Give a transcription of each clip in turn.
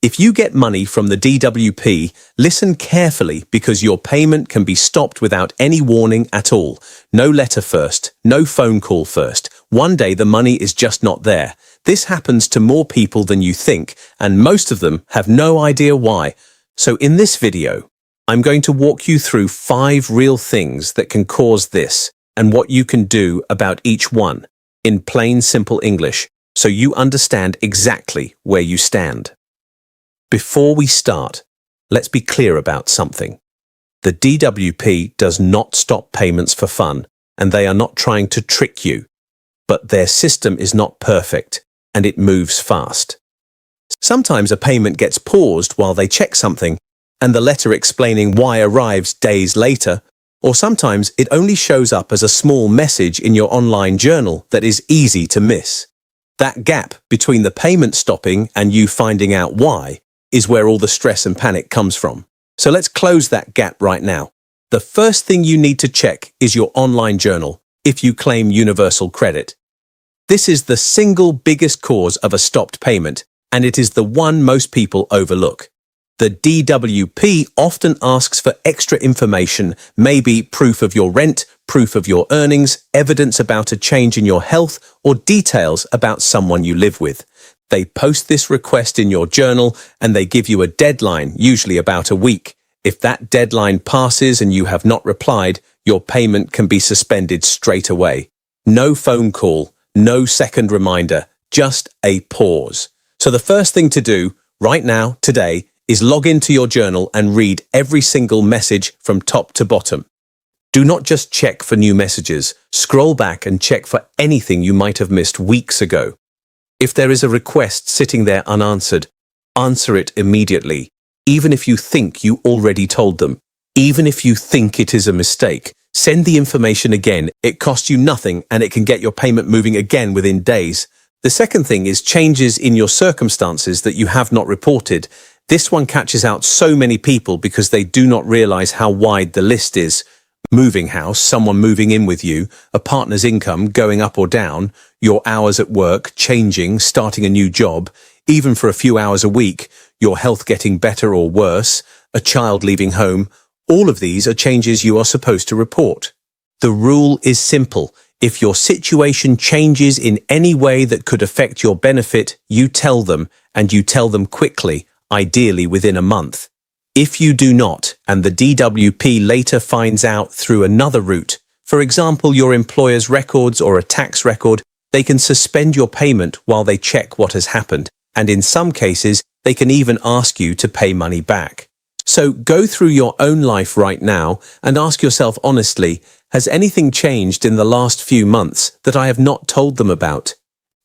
If you get money from the DWP, listen carefully because your payment can be stopped without any warning at all. No letter first, no phone call first. One day the money is just not there. This happens to more people than you think, and most of them have no idea why. So in this video, I'm going to walk you through 5 real things that can cause this and what you can do about each one in plain, simple English, so you understand exactly where you stand. Before we start, let's be clear about something. The DWP does not stop payments for fun, and they are not trying to trick you. But their system is not perfect, and it moves fast. Sometimes a payment gets paused while they check something, and the letter explaining why arrives days later, or sometimes it only shows up as a small message in your online journal that is easy to miss. That gap between the payment stopping and you finding out why is where all the stress and panic comes from. So let's close that gap right now. The first thing you need to check is your online journal if you claim universal credit. This is the single biggest cause of a stopped payment, and it is the one most people overlook. The DWP often asks for extra information, maybe proof of your rent, proof of your earnings, evidence about a change in your health, or details about someone you live with. They post this request in your journal and they give you a deadline, usually about a week. If that deadline passes and you have not replied, your payment can be suspended straight away. No phone call, no second reminder, just a pause. So the first thing to do right now, today, is log into your journal and read every single message from top to bottom. Do not just check for new messages. Scroll back and check for anything you might have missed weeks ago. If there is a request sitting there unanswered, answer it immediately, even if you think you already told them. Even if you think it is a mistake, send the information again. It costs you nothing and it can get your payment moving again within days. The second thing is changes in your circumstances that you have not reported. This one catches out so many people because they do not realize how wide the list is. Moving house, someone moving in with you, a partner's income going up or down, your hours at work changing, starting a new job, even for a few hours a week, your health getting better or worse, a child leaving home. All of these are changes you are supposed to report. The rule is simple. If your situation changes in any way that could affect your benefit, you tell them, and you tell them quickly, ideally within a month. If you do not, and the DWP later finds out through another route, for example your employer's records or a tax record, they can suspend your payment while they check what has happened, and in some cases they can even ask you to pay money back. So go through your own life right now and ask yourself honestly, has anything changed in the last few months that I have not told them about?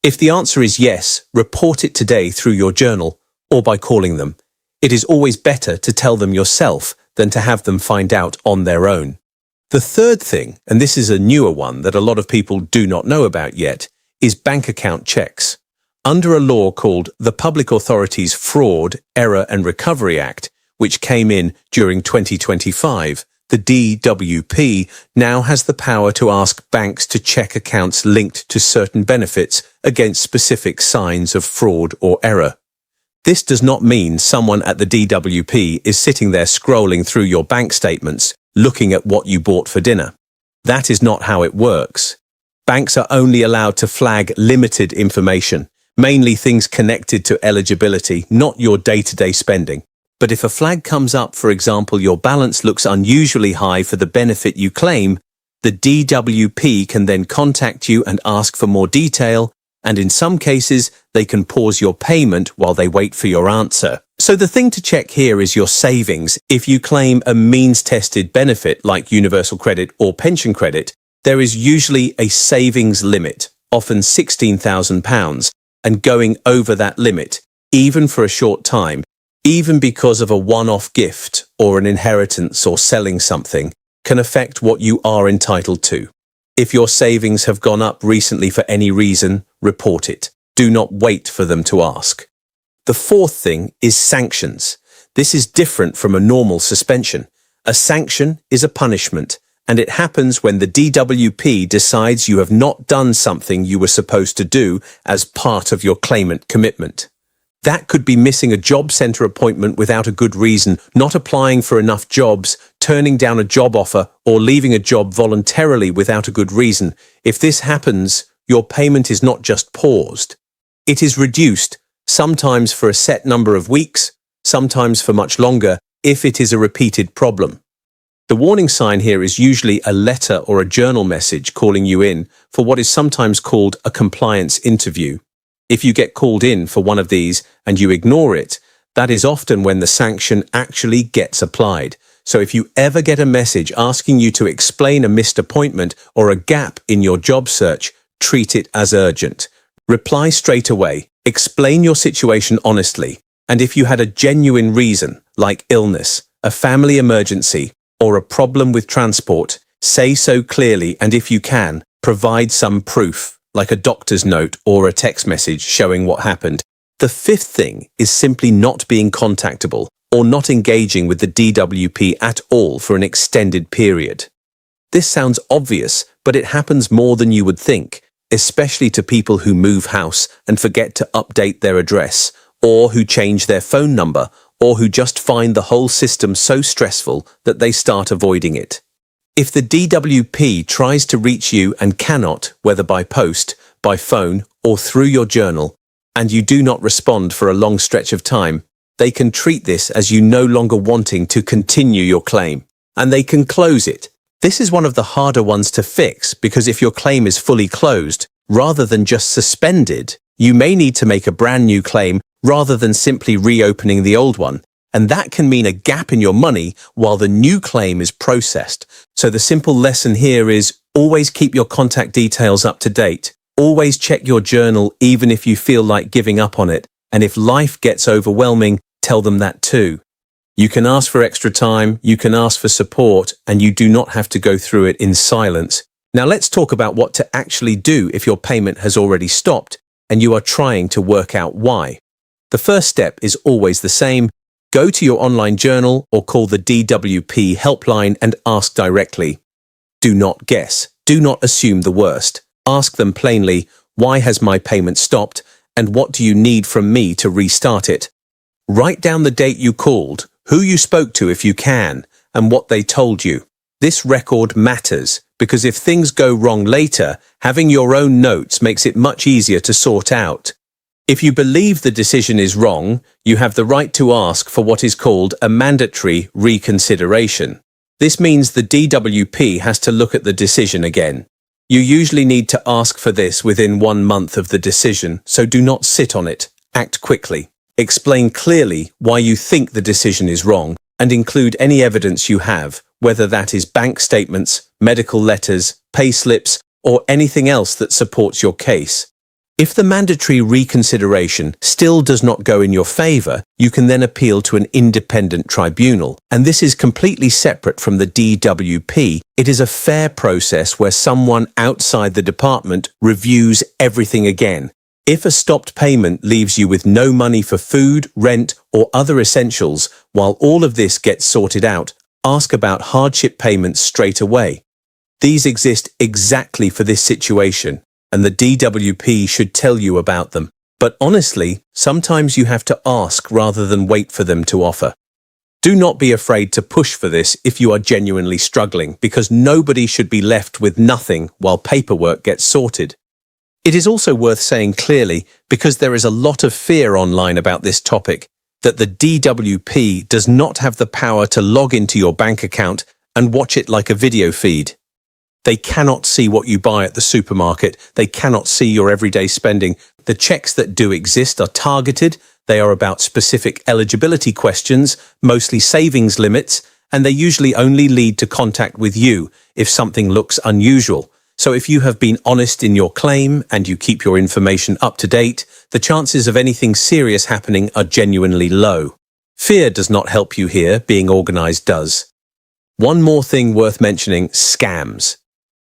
If the answer is yes, report it today through your journal or by calling them. It is always better to tell them yourself than to have them find out on their own. The third thing, and this is a newer one that a lot of people do not know about yet, is bank account checks. Under a law called the Public Authorities Fraud, Error and Recovery Act, which came in during 2025, the DWP now has the power to ask banks to check accounts linked to certain benefits against specific signs of fraud or error. This does not mean someone at the DWP is sitting there scrolling through your bank statements, looking at what you bought for dinner. That is not how it works. Banks are only allowed to flag limited information, mainly things connected to eligibility, not your day-to-day spending. But if a flag comes up, for example, your balance looks unusually high for the benefit you claim, the DWP can then contact you and ask for more detail, and in some cases, they can pause your payment while they wait for your answer. So the thing to check here is your savings. If you claim a means-tested benefit like universal credit or pension credit, there is usually a savings limit, often £16,000, and going over that limit, even for a short time, even because of a one-off gift or an inheritance or selling something, can affect what you are entitled to. If your savings have gone up recently for any reason, report it. Do not wait for them to ask. The fourth thing is sanctions. This is different from a normal suspension. A sanction is a punishment, and it happens when the DWP decides you have not done something you were supposed to do as part of your claimant commitment. That could be missing a job center appointment without a good reason, not applying for enough jobs, turning down a job offer, or leaving a job voluntarily without a good reason. If this happens, your payment is not just paused. It is reduced, sometimes for a set number of weeks, sometimes for much longer, if it is a repeated problem. The warning sign here is usually a letter or a journal message calling you in for what is sometimes called a compliance interview. If you get called in for one of these and you ignore it, that is often when the sanction actually gets applied. So if you ever get a message asking you to explain a missed appointment or a gap in your job search, treat it as urgent. Reply straight away. Explain your situation honestly. And if you had a genuine reason, like illness, a family emergency, or a problem with transport, say so clearly, and if you can, provide some proof, like a doctor's note or a text message showing what happened. The fifth thing is simply not being contactable or not engaging with the DWP at all for an extended period. This sounds obvious, but it happens more than you would think, especially to people who move house and forget to update their address, or who change their phone number, or who just find the whole system so stressful that they start avoiding it. If the DWP tries to reach you and cannot, whether by post, by phone, or through your journal, and you do not respond for a long stretch of time, they can treat this as you no longer wanting to continue your claim, and they can close it. This is one of the harder ones to fix because if your claim is fully closed, rather than just suspended, you may need to make a brand new claim rather than simply reopening the old one. And that can mean a gap in your money while the new claim is processed. So the simple lesson here is always keep your contact details up to date. Always check your journal even if you feel like giving up on it. And if life gets overwhelming, tell them that too. You can ask for extra time, you can ask for support, and you do not have to go through it in silence. Now let's talk about what to actually do if your payment has already stopped and you are trying to work out why. The first step is always the same. Go to your online journal or call the DWP helpline and ask directly. Do not guess. Do not assume the worst. Ask them plainly, why has my payment stopped and what do you need from me to restart it? Write down the date you called, who you spoke to if you can, and what they told you. This record matters because if things go wrong later, having your own notes makes it much easier to sort out. If you believe the decision is wrong, you have the right to ask for what is called a mandatory reconsideration. This means the DWP has to look at the decision again. You usually need to ask for this within 1 month of the decision, so do not sit on it. Act quickly. Explain clearly why you think the decision is wrong and include any evidence you have, whether that is bank statements, medical letters, payslips, or anything else that supports your case. If the mandatory reconsideration still does not go in your favor, you can then appeal to an independent tribunal. And this is completely separate from the DWP. It is a fair process where someone outside the department reviews everything again. If a stopped payment leaves you with no money for food, rent, or other essentials, while all of this gets sorted out, ask about hardship payments straight away. These exist exactly for this situation, and the DWP should tell you about them. But honestly, sometimes you have to ask rather than wait for them to offer. Do not be afraid to push for this if you are genuinely struggling, because nobody should be left with nothing while paperwork gets sorted. It is also worth saying clearly, because there is a lot of fear online about this topic, that the DWP does not have the power to log into your bank account and watch it like a video feed. They cannot see what you buy at the supermarket. They cannot see your everyday spending. The checks that do exist are targeted. They are about specific eligibility questions, mostly savings limits, and they usually only lead to contact with you if something looks unusual. So if you have been honest in your claim and you keep your information up to date, the chances of anything serious happening are genuinely low. Fear does not help you here, being organized does. One more thing worth mentioning, scams.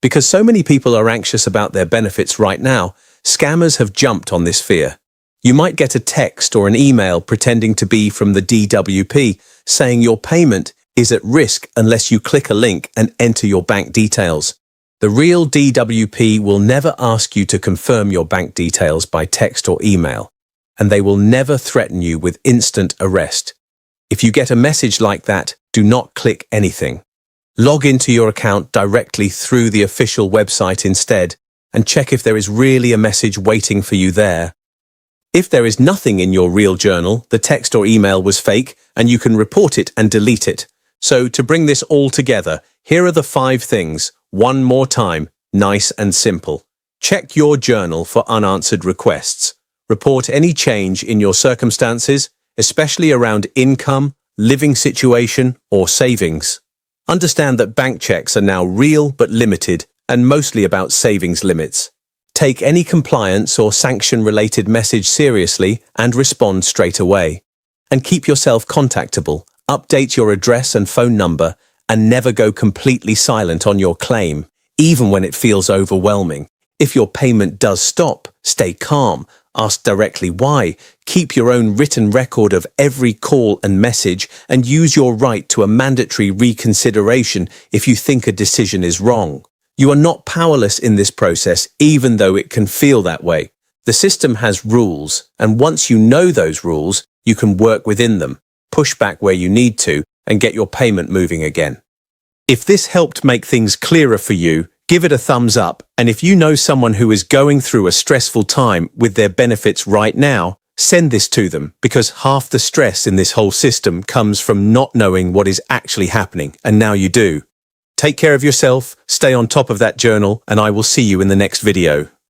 Because so many people are anxious about their benefits right now, scammers have jumped on this fear. You might get a text or an email pretending to be from the DWP saying your payment is at risk unless you click a link and enter your bank details. The real DWP will never ask you to confirm your bank details by text or email. and they will never threaten you with instant arrest. If you get a message like that, do not click anything. Log into your account directly through the official website instead, and check if there is really a message waiting for you there. If there is nothing in your real journal, the text or email was fake, and you can report it and delete it. So to bring this all together, here are the 5 things, one more time, nice and simple. Check your journal for unanswered requests. Report any change in your circumstances, especially around income, living situation, or savings. Understand that bank checks are now real but limited, and mostly about savings limits. Take any compliance or sanction-related message seriously and respond straight away. And keep yourself contactable. Update your address and phone number, and never go completely silent on your claim, even when it feels overwhelming. If your payment does stop, stay calm. Ask directly why. Keep your own written record of every call and message, and use your right to a mandatory reconsideration if you think a decision is wrong. You are not powerless in this process, even though it can feel that way. The system has rules, and once you know those rules, you can work within them, push back where you need to, and get your payment moving again. If this helped make things clearer for you, give it a thumbs up, and if you know someone who is going through a stressful time with their benefits right now, send this to them, because half the stress in this whole system comes from not knowing what is actually happening, and now you do. Take care of yourself, stay on top of that journal, and I will see you in the next video.